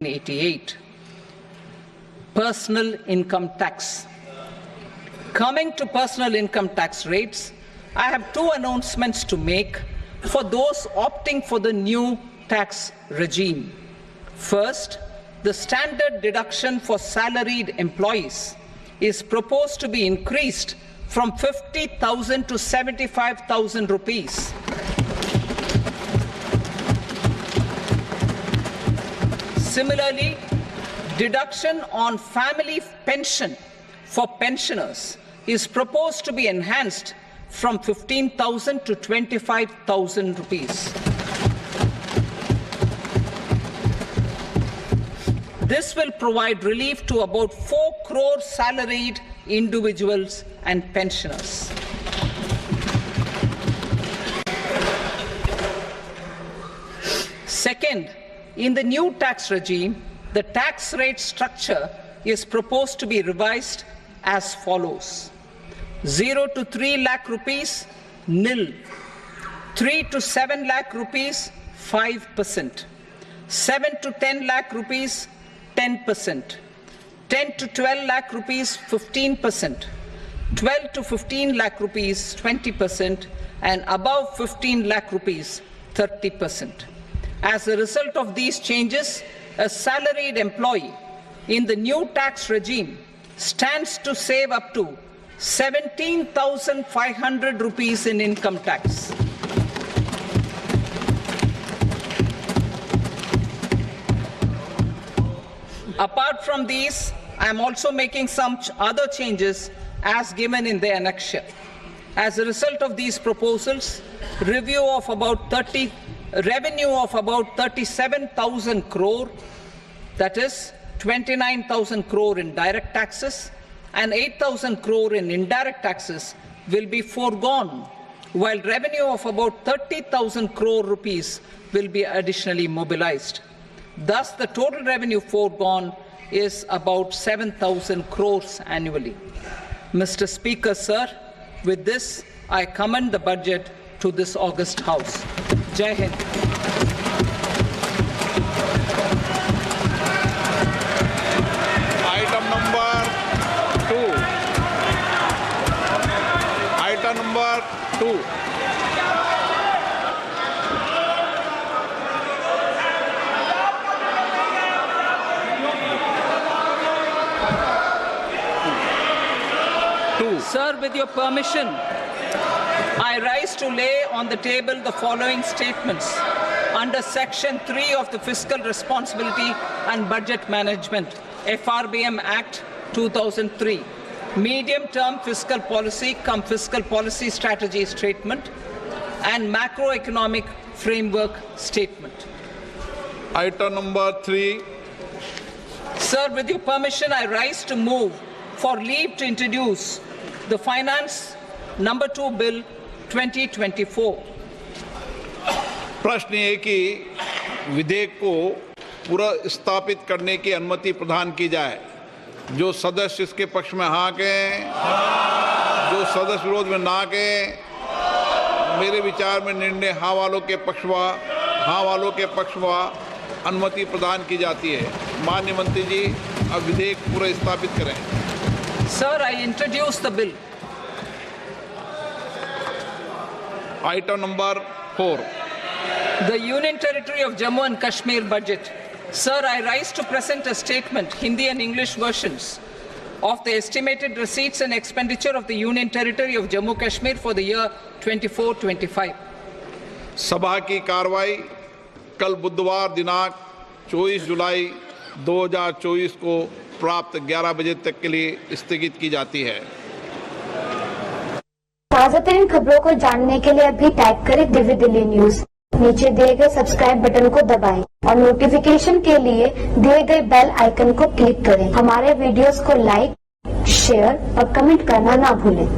1988. Personal income tax. Coming to personal income tax rates, I have two announcements to make for those opting for the new tax regime. First, the standard deduction for salaried employees is proposed to be increased from 50,000 to 75,000 rupees. Similarly, deduction on family pension for pensioners is proposed to be enhanced from 15,000 to 25,000 rupees. This will provide relief to about 4 crore salaried individuals and pensioners. Second, in the new tax regime, the tax rate structure is proposed to be revised as follows. 0 to 3 lakh rupees, nil. 3 to 7 lakh rupees, 5%. 7 to 10 lakh rupees, 10%. 10 to 12 lakh rupees, 15%. 12 to 15 lakh rupees, 20%. And above 15 lakh rupees, 30%. As a result of these changes, a salaried employee in the new tax regime stands to save up to 17,500 rupees in income tax. Apart from these, I am also making some other changes as given in the annexure. As a result of these proposals, revenue of about 37,000 crore, that is 29,000 crore in direct taxes and 8,000 crore in indirect taxes will be foregone, while revenue of about 30,000 crore rupees will be additionally mobilized. Thus, the total revenue foregone is about 7,000 crores annually. Mr. Speaker, sir, with this, I commend the budget to this august House. Jai Hind. Item number 2. Item number 2. Sir, with your permission, I rise to lay on the table the following statements under Section 3 of the Fiscal Responsibility and Budget Management, FRBM Act 2003, medium-term fiscal policy cum fiscal policy strategy statement and macroeconomic framework statement. Item number 3. Sir, with your permission, I rise to move for leave to introduce the Finance Number 2 Bill 2024. प्रश्न ये कि विधेयक को पुनर्स्थापित करने की अनुमति प्रदान की जाए। जो सदस्य इसके पक्ष में हाँ कहें, जो सदस्य विरोध में ना कहें, मेरे विचार में निर्णय हाँ वालों के पक्ष में अनुमति प्रदान की जाती है। माननीय मंत्री जी, अब विधेयक पुनर्स्थापित करें। Sir, I introduce the bill. Item number 4. The Union Territory of Jammu and Kashmir budget. Sir, I rise to present a statement, Hindi and English versions, of the estimated receipts and expenditure of the Union Territory of Jammu and Kashmir for the year 24-25. सभा की कार्रवाई कल बुधवार दिनांक 24 जुलाई 2024 को प्राप्त 11 बजे तक के लिए स्थगित की जाती है। ताज़ा तरीन खबरों को जानने के लिए अभी टाइप करें दिव्य दिल्ली न्यूज। नीचे दिए गए सब्सक्राइब बटन को दबाएं और नोटिफिकेशन के लिए दिए गए बेल आइकन को क्लिक करें। हमारे वीडियोस को लाइक, शेयर और कमेंट करना ना भूलें।